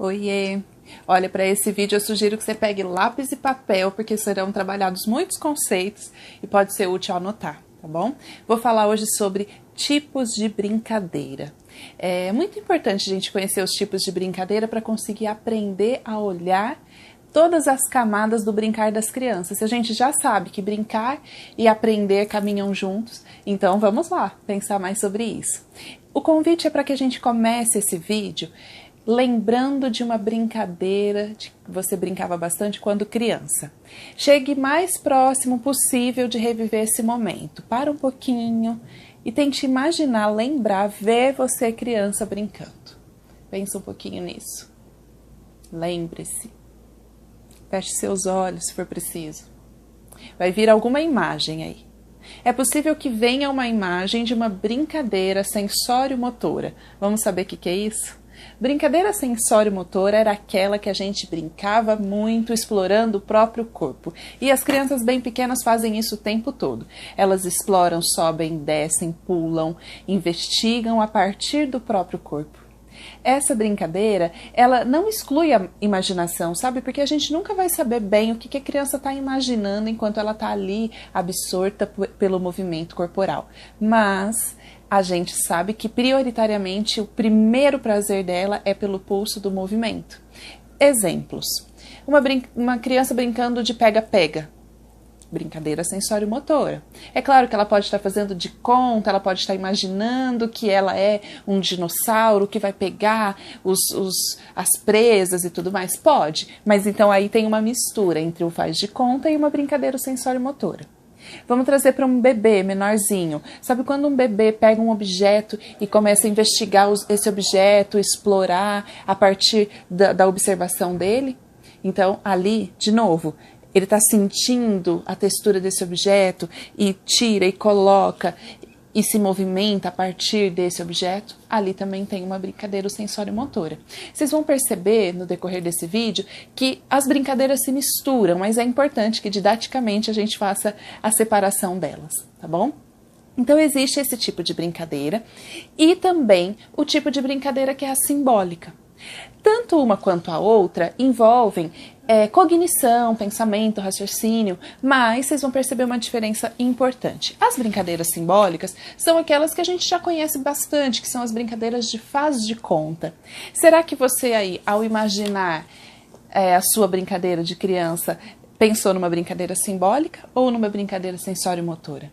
Oiê! Olha, para esse vídeo eu sugiro que você pegue lápis e papel, porque serão trabalhados muitos conceitos e pode ser útil anotar, tá bom? Vou falar hoje sobre tipos de brincadeira. É muito importante a gente conhecer os tipos de brincadeira para conseguir aprender a olhar todas as camadas do brincar das crianças. Se a gente já sabe que brincar e aprender caminham juntos, então vamos lá pensar mais sobre isso. O convite é para que a gente comece esse vídeo lembrando de uma brincadeira que você brincava bastante quando criança. Chegue mais próximo possível de reviver esse momento. Para um pouquinho e tente imaginar, lembrar, ver você criança brincando. Pensa um pouquinho nisso. Lembre-se. Feche seus olhos se for preciso. Vai vir alguma imagem aí. É possível que venha uma imagem de uma brincadeira sensório-motora. Vamos saber o que é isso? Brincadeira sensório-motora era aquela que a gente brincava muito explorando o próprio corpo. E as crianças bem pequenas fazem isso o tempo todo. Elas exploram, sobem, descem, pulam, investigam a partir do próprio corpo. Essa brincadeira, ela não exclui a imaginação, sabe? Porque a gente nunca vai saber bem o que a criança está imaginando enquanto ela está ali absorta pelo movimento corporal. Mas a gente sabe que prioritariamente o primeiro prazer dela é pelo pulso do movimento. Exemplos. Uma criança brincando de pega-pega. Brincadeira sensório-motora. É claro que ela pode estar fazendo de conta, ela pode estar imaginando que ela é um dinossauro que vai pegar as presas e tudo mais. Pode, mas então aí tem uma mistura entre o faz de conta e uma brincadeira sensório-motora. Vamos trazer para um bebê menorzinho. Sabe quando um bebê pega um objeto e começa a investigar esse objeto, explorar a partir da observação dele? Então, ali, de novo, ele está sentindo a textura desse objeto e tira e coloca e se movimenta a partir desse objeto. Ali também tem uma brincadeira sensório-motora. Vocês vão perceber no decorrer desse vídeo que as brincadeiras se misturam, mas é importante que didaticamente a gente faça a separação delas, tá bom? Então existe esse tipo de brincadeira e também o tipo de brincadeira que é a simbólica. Tanto uma quanto a outra envolvem cognição, pensamento, raciocínio, mas vocês vão perceber uma diferença importante. As brincadeiras simbólicas são aquelas que a gente já conhece bastante, que são as brincadeiras de faz de conta. Será que você aí, ao imaginar a sua brincadeira de criança, pensou numa brincadeira simbólica ou numa brincadeira sensório-motora?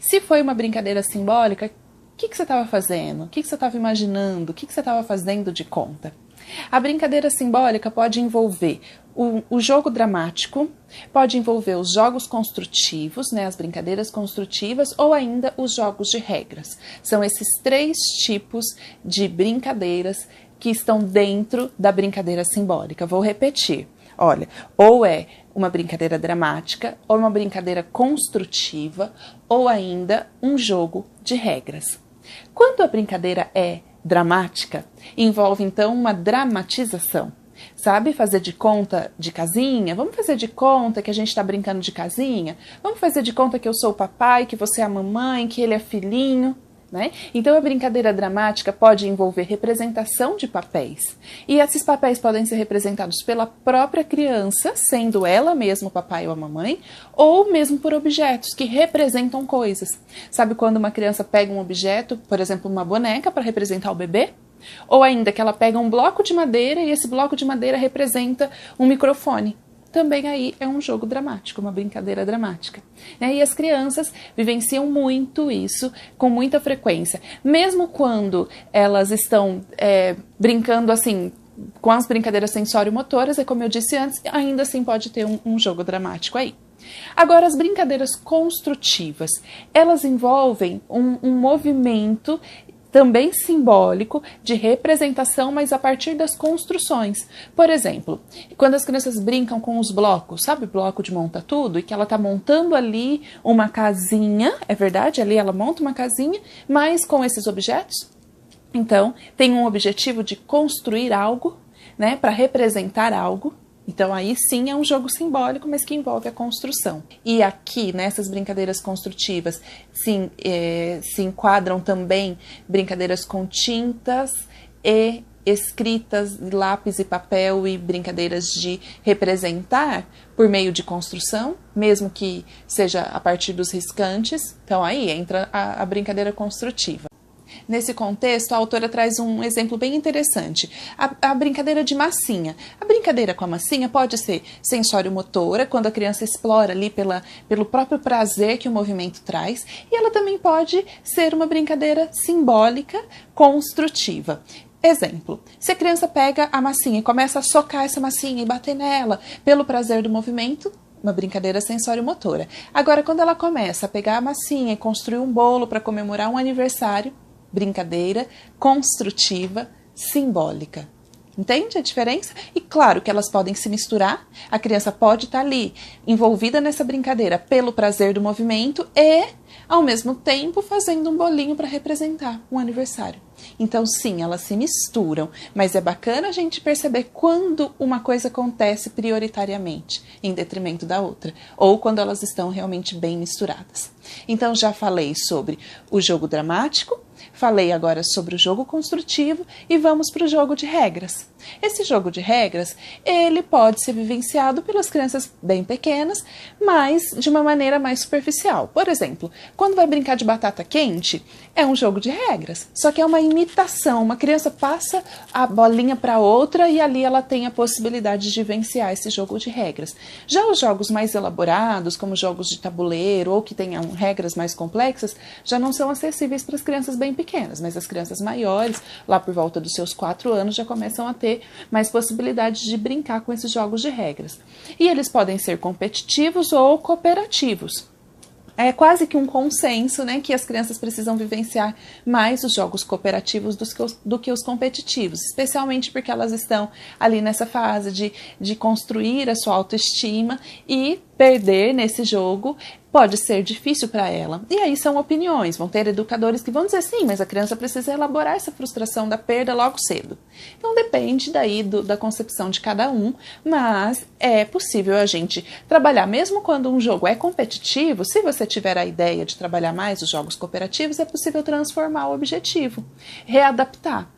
Se foi uma brincadeira simbólica, o que você estava fazendo? O que você estava imaginando? O que você estava fazendo de conta? A brincadeira simbólica pode envolver o jogo dramático, pode envolver os jogos construtivos, né, as brincadeiras construtivas, ou ainda os jogos de regras. São esses três tipos de brincadeiras que estão dentro da brincadeira simbólica. Vou repetir. Olha, ou é uma brincadeira dramática, ou uma brincadeira construtiva, ou ainda um jogo de regras. Quando a brincadeira é dramática, envolve então uma dramatização. Sabe, fazer de conta de casinha? Vamos fazer de conta que a gente está brincando de casinha? Vamos fazer de conta que eu sou o papai, que você é a mamãe, que ele é filhinho? Né? Então a brincadeira dramática pode envolver representação de papéis. E esses papéis podem ser representados pela própria criança, sendo ela mesma o papai ou a mamãe, ou mesmo por objetos que representam coisas. Sabe quando uma criança pega um objeto, por exemplo, uma boneca para representar o bebê? Ou ainda que ela pega um bloco de madeira e esse bloco de madeira representa um microfone. Também aí é um jogo dramático, uma brincadeira dramática. E as crianças vivenciam muito isso com muita frequência. Mesmo quando elas estão brincando assim com as brincadeiras sensório-motoras, como eu disse antes, ainda assim pode ter um jogo dramático aí. Agora, as brincadeiras construtivas, elas envolvem um movimento também simbólico, de representação, mas a partir das construções. Por exemplo, quando as crianças brincam com os blocos, sabe bloco de monta tudo? E que ela está montando ali uma casinha, é verdade, ali ela monta uma casinha, mas com esses objetos. Então, tem um objetivo de construir algo, né, para representar algo. Então aí sim é um jogo simbólico, mas que envolve a construção. E aqui, nessas brincadeiras construtivas, se enquadram também brincadeiras com tintas e escritas, lápis e papel e brincadeiras de representar por meio de construção, mesmo que seja a partir dos riscantes. Então aí entra a brincadeira construtiva. Nesse contexto, a autora traz um exemplo bem interessante, a brincadeira de massinha. A brincadeira com a massinha pode ser sensório-motora, quando a criança explora ali pelo próprio prazer que o movimento traz, e ela também pode ser uma brincadeira simbólica, construtiva. Exemplo, se a criança pega a massinha e começa a socar essa massinha e bater nela pelo prazer do movimento, uma brincadeira sensório-motora. Agora, quando ela começa a pegar a massinha e construir um bolo para comemorar um aniversário, brincadeira construtiva, simbólica. Entende a diferença? E claro que elas podem se misturar, a criança pode estar ali envolvida nessa brincadeira pelo prazer do movimento e, ao mesmo tempo, fazendo um bolinho para representar um aniversário. Então, sim, elas se misturam, mas é bacana a gente perceber quando uma coisa acontece prioritariamente, em detrimento da outra, ou quando elas estão realmente bem misturadas. Então, já falei sobre o jogo dramático, falei agora sobre o jogo construtivo e vamos para o jogo de regras. Esse jogo de regras, ele pode ser vivenciado pelas crianças bem pequenas, mas de uma maneira mais superficial. Por exemplo, quando vai brincar de batata quente, é um jogo de regras, só que é uma imitação. Uma criança passa a bolinha para outra e ali ela tem a possibilidade de vivenciar esse jogo de regras. Já os jogos mais elaborados, como jogos de tabuleiro ou que tenham regras mais complexas, já não são acessíveis para as crianças bem pequenas, mas as crianças maiores, lá por volta dos seus 4 anos, já começam a ter mais possibilidades de brincar com esses jogos de regras. E eles podem ser competitivos ou cooperativos. É quase que um consenso, né, que as crianças precisam vivenciar mais os jogos cooperativos do que os competitivos, especialmente porque elas estão ali nessa fase de construir a sua autoestima e perder nesse jogo pode ser difícil para ela. E aí são opiniões, vão ter educadores que vão dizer sim, mas a criança precisa elaborar essa frustração da perda logo cedo. Então depende daí da concepção de cada um, mas é possível a gente trabalhar, mesmo quando um jogo é competitivo, se você tiver a ideia de trabalhar mais os jogos cooperativos, é possível transformar o objetivo, readaptar.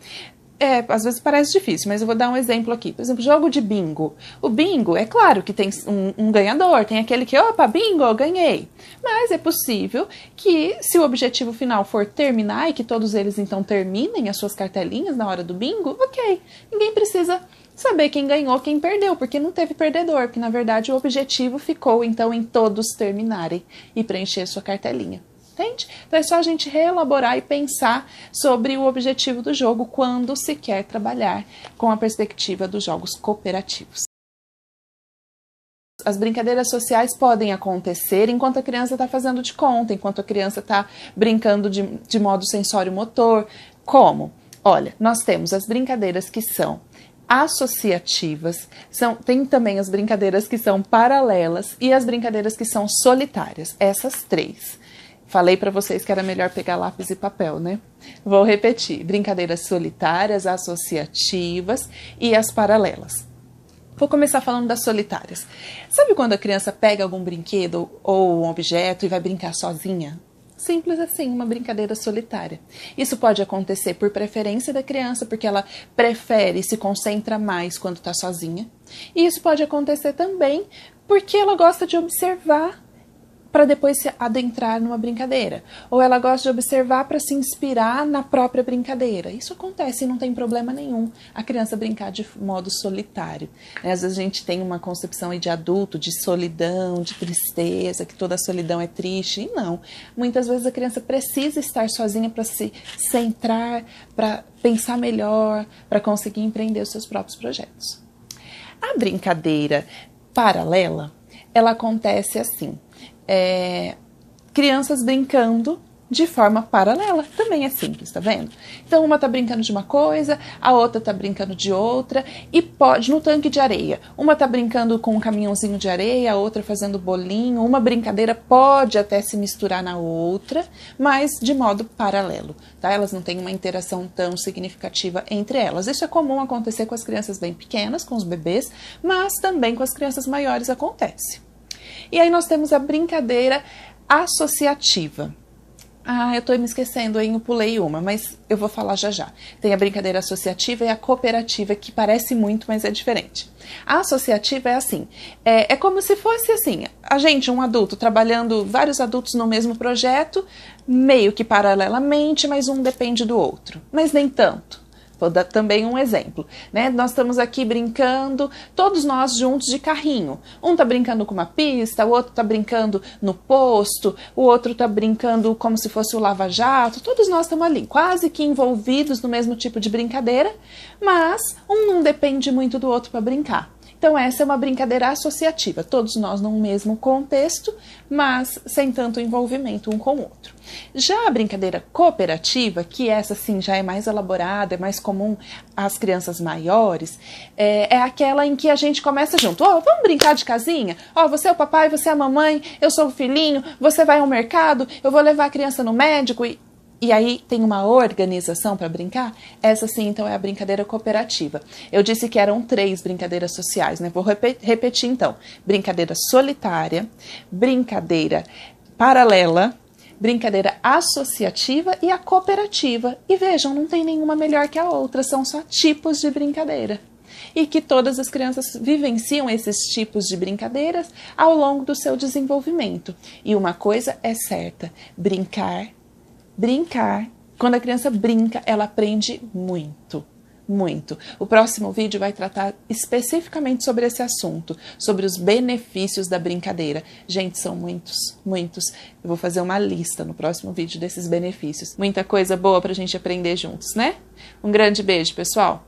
Às vezes parece difícil, mas eu vou dar um exemplo aqui. Por exemplo, jogo de bingo. O bingo, é claro que tem um ganhador, tem aquele que, opa, bingo, eu ganhei. Mas é possível que, se o objetivo final for terminar e que todos eles então terminem as suas cartelinhas na hora do bingo, ok. Ninguém precisa saber quem ganhou, quem perdeu, porque não teve perdedor, porque na verdade o objetivo ficou então em todos terminarem e preencher sua cartelinha. Entende? Então é só a gente reelaborar e pensar sobre o objetivo do jogo quando se quer trabalhar com a perspectiva dos jogos cooperativos. As brincadeiras sociais podem acontecer enquanto a criança está fazendo de conta, enquanto a criança está brincando de modo sensório-motor. Como? Olha, nós temos as brincadeiras que são associativas, tem também as brincadeiras que são paralelas e as brincadeiras que são solitárias, essas três. Falei para vocês que era melhor pegar lápis e papel, né? Vou repetir. Brincadeiras solitárias, associativas e as paralelas. Vou começar falando das solitárias. Sabe quando a criança pega algum brinquedo ou um objeto e vai brincar sozinha? Simples assim, uma brincadeira solitária. Isso pode acontecer por preferência da criança, porque ela prefere e se concentra mais quando está sozinha. E isso pode acontecer também porque ela gosta de observar para depois se adentrar numa brincadeira. Ou ela gosta de observar para se inspirar na própria brincadeira. Isso acontece e não tem problema nenhum a criança brincar de modo solitário. Às vezes a gente tem uma concepção aí de adulto, de solidão, de tristeza, que toda solidão é triste. E não. Muitas vezes a criança precisa estar sozinha para se centrar, para pensar melhor, para conseguir empreender os seus próprios projetos. A brincadeira paralela, ela acontece assim. Crianças brincando de forma paralela. Também é simples, tá vendo? Então, uma tá brincando de uma coisa, a outra tá brincando de outra, e pode, no tanque de areia, uma tá brincando com um caminhãozinho de areia, a outra fazendo bolinho, uma brincadeira pode até se misturar na outra, mas de modo paralelo, tá? Elas não têm uma interação tão significativa entre elas. Isso é comum acontecer com as crianças bem pequenas, com os bebês, mas também com as crianças maiores acontece. E aí nós temos a brincadeira associativa. Ah, eu tô me esquecendo, hein? Eu pulei uma, mas eu vou falar já já. Tem a brincadeira associativa e a cooperativa, que parece muito, mas é diferente. A associativa é assim, é como se fosse assim, a gente, um adulto, trabalhando, vários adultos no mesmo projeto, meio que paralelamente, mas um depende do outro, mas nem tanto. Vou dar também um exemplo, né? Nós estamos aqui brincando, todos nós juntos de carrinho. Um tá brincando com uma pista, o outro tá brincando no posto, o outro tá brincando como se fosse o lava-jato. Todos nós estamos ali, quase que envolvidos no mesmo tipo de brincadeira, mas um não depende muito do outro para brincar. Então essa é uma brincadeira associativa, todos nós num mesmo contexto, mas sem tanto envolvimento um com o outro. Já a brincadeira cooperativa, que essa sim já é mais elaborada, é mais comum às crianças maiores, é aquela em que a gente começa junto. Ó, vamos brincar de casinha? Ó, você é o papai, você é a mamãe, eu sou o filhinho, você vai ao mercado, eu vou levar a criança no médico e aí tem uma organização para brincar? Essa sim, então, é a brincadeira cooperativa. Eu disse que eram 3 brincadeiras sociais, né? Vou repetir, então. Brincadeira solitária, brincadeira paralela, brincadeira associativa e a cooperativa. E vejam, não tem nenhuma melhor que a outra, são só tipos de brincadeira. E que todas as crianças vivenciam esses tipos de brincadeiras ao longo do seu desenvolvimento. E uma coisa é certa, brincar, quando a criança brinca, ela aprende muito, muito. O próximo vídeo vai tratar especificamente sobre esse assunto, sobre os benefícios da brincadeira. Gente, são muitos, muitos. Eu vou fazer uma lista no próximo vídeo desses benefícios. Muita coisa boa pra gente aprender juntos, né? Um grande beijo, pessoal!